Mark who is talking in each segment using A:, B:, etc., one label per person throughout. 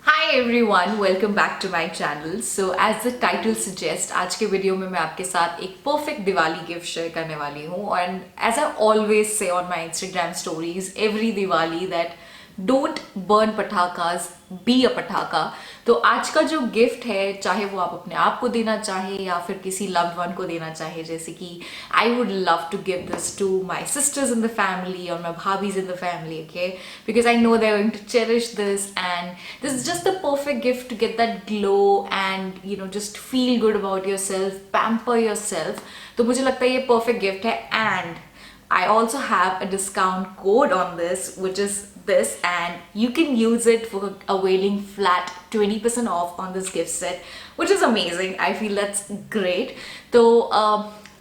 A: Hi everyone, welcome back to my channel. So as the title suggests, आज के video में मैं आपके साथ एक perfect दिवाली गिफ्ट शेयर करने वाली हूँ. And as I always say on my Instagram stories every Diwali that don't burn पटाखास, be a पटाखा. तो आज का जो गिफ्ट है, चाहे वो आप अपने आप को देना चाहे या फिर किसी लव्ड वन को देना चाहे, जैसे कि I would love to give this to my sisters in the family और माई भाभीज in the family, okay, because I know they're going to cherish this and this is just the perfect gift to get that glow and just feel good about yourself, pamper yourself. तो मुझे लगता है ये perfect gift है. And I also have a discount code on this, which is this, and you can use it for availing flat 20% off on this gift set, which is amazing. I feel that's great. तो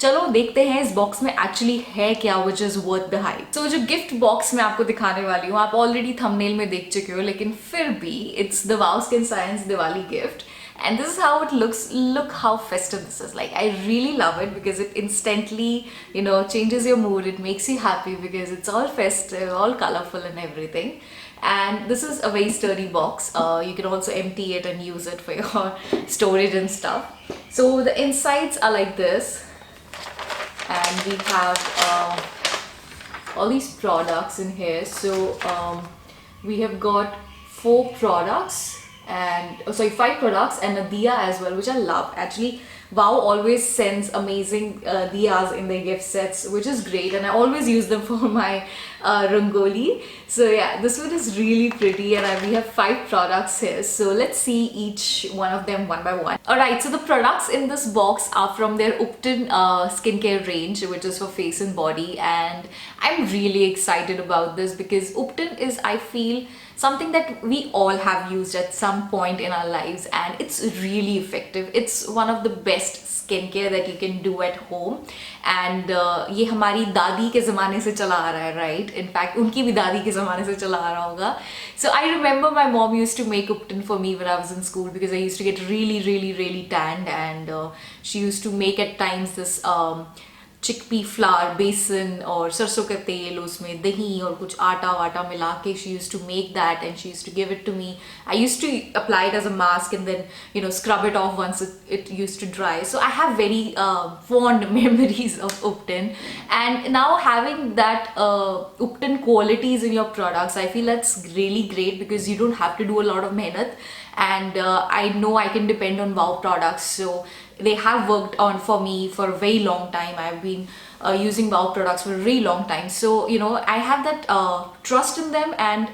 A: चलो देखते हैं इस box में actually है क्या which is worth the hype. So जो gift box मैं आपको दिखाने वाली हूँ, आप ऑलरेडी थंबनेल में देख चुके हो, लेकिन फिर भी it's the Wow Skin Science Diwali gift. And this is how it looks. Look how festive this is. Like, I really love it because it instantly, changes your mood. It makes you happy because it's all festive, all colorful and everything. And this is a very sturdy box. You can also empty it and use it for your storage and stuff. So the insides are like this. And we have all these products in here. So we have got 4 products. And 5 products and a diya as well, which I love. Actually, Wow always sends amazing diyas in their gift sets, which is great, and I always use them for my rangoli. So yeah, this one is really pretty, and we have 5 products here. So let's see each one of them one by one. Alright, so the products in this box are from their Ubtan skincare range, which is for face and body, and I'm really excited about this because Ubtan is, I feel, something that we all have used at some point in our lives, and it's really effective. It's one of the best skincare that you can do at home, and ये हमारी दादी के ज़माने से चला आ रहा है, right? In fact, उनकी भी दादी के ज़माने से चला आ रहा होगा. So I remember my mom used to make Ubtan for me when I was in school because I used to get really tanned, and she used to make at times this chickpea flour बेसन और सरसों का तेल, उसमें दही और कुछ आटा वाटा मिला के she used to make that and she used to give it to me. I used to apply it as a mask and then scrub it off once it used to dry. So I have very fond memories of Ubtan, and now having that Ubtan qualities in your products, I feel that's really great because you don't have to do a lot of mehnat, and I know I can depend on Wow products. So they have worked on for me for a very long time. I've been using Wow products for a very long time. So, I have that trust in them, and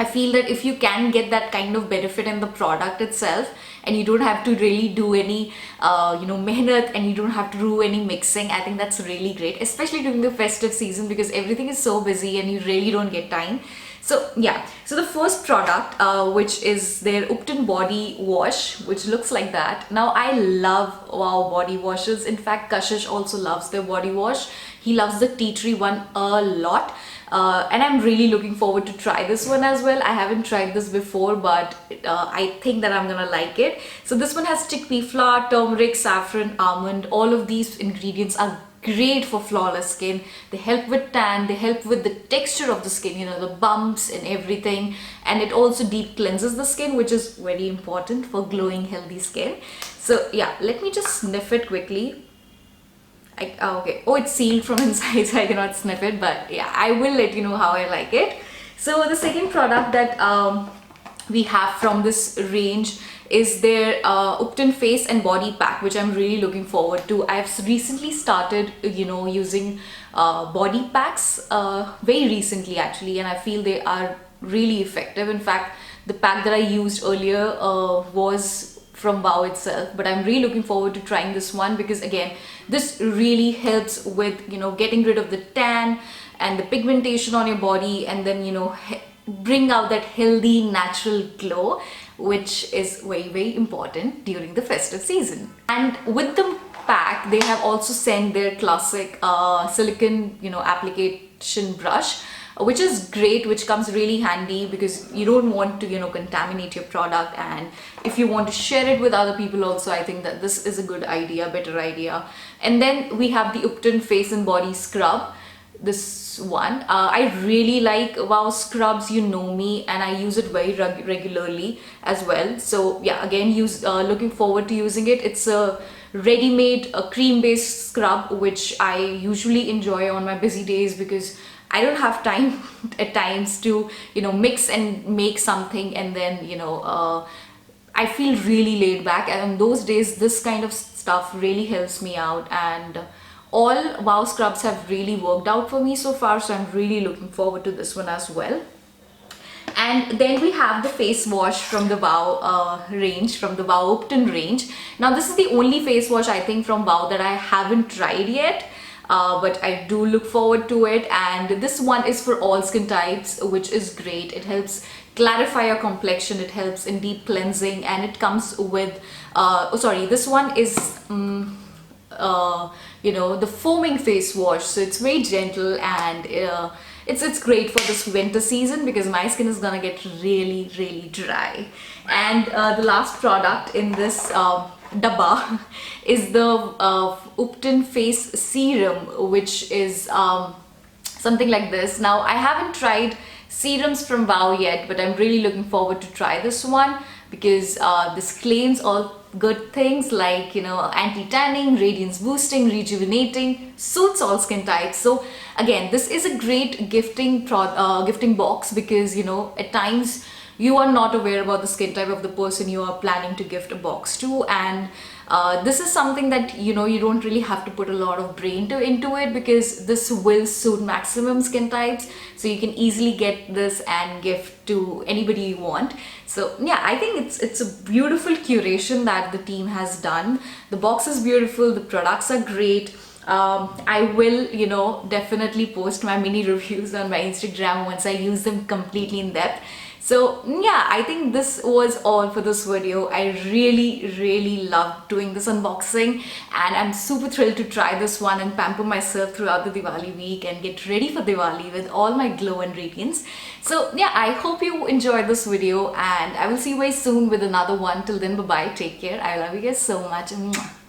A: I feel that if you can get that kind of benefit in the product itself, and you don't have to really do any, mehnat, and you don't have to do any mixing, I think that's really great, especially during the festive season because everything is so busy and you really don't get time. So yeah, so the first product, which is their Ubtan body wash, which looks like that. Now I love Wow body washes. In fact, Kashish also loves their body wash. He loves the tea tree one a lot. And I'm really looking forward to try this one as well. I haven't tried this before, but I think that I'm gonna like it. So this one has chickpea flour, turmeric, saffron, almond. All of these ingredients are great for flawless skin. They help with tan, they help with the texture of the skin, the bumps and everything, and it also deep cleanses the skin, which is very important for glowing healthy skin. So yeah, let me just sniff it quickly. Okay, oh, it's sealed from inside so I cannot sniff it, but yeah, I will let you know how I like it. So the second product that we have from this range is their Ubtan face and body pack, which I'm really looking forward to. I've recently started using body packs very recently actually, and I feel they are really effective. In fact, the pack that I used earlier was from Wow itself, but I'm really looking forward to trying this one because again, this really helps with getting rid of the tan and the pigmentation on your body, and then bring out that healthy natural glow, which is very important during the festive season. And with the pack, they have also sent their classic silicone application brush, which is great, which comes really handy because you don't want to contaminate your product, and if you want to share it with other people also, I think that this is a good idea, better idea. And then we have the Ubtan face and body scrub. this one. I really like Wow scrubs, you know me, and I use it very regularly as well. So yeah, again, looking forward to using it. It's a ready-made cream-based scrub, which I usually enjoy on my busy days because I don't have time at times to, mix and make something, and then, I feel really laid back, and on those days this kind of stuff really helps me out, and all Wow scrubs have really worked out for me so far, so I'm really looking forward to this one as well. And then we have the face wash from the Wow range, from the Wow Ubtan range. Now this is the only face wash I think from Wow that I haven't tried yet. But I do look forward to it, and this one is for all skin types, which is great. It helps clarify your complexion, it helps in deep cleansing, and it comes with this one is the foaming face wash, so it's very gentle, and it's great for this winter season because my skin is gonna get really dry. And the last product in this dabba is the Ubtan face serum, which is something like this. Now I haven't tried serums from Wow yet, but I'm really looking forward to try this one because this claims all good things like, anti-tanning, radiance boosting, rejuvenating, suits all skin types. So again, this is a great gifting box because, at times you are not aware about the skin type of the person you are planning to gift a box to, and this is something that you don't really have to put a lot of brain into it because this will suit maximum skin types, so you can easily get this and gift to anybody you want. So yeah, I think it's a beautiful curation that the team has done. The box is beautiful, the products are great. I will definitely post my mini reviews on my Instagram once I use them completely in depth. So yeah, I think this was all for this video. I really loved doing this unboxing, and I'm super thrilled to try this one and pamper myself throughout the Diwali week and get ready for Diwali with all my glow and radiance. So yeah, I hope you enjoyed this video, and I will see you very soon with another one. Till then, bye bye, take care. I love you guys so much. Mwah.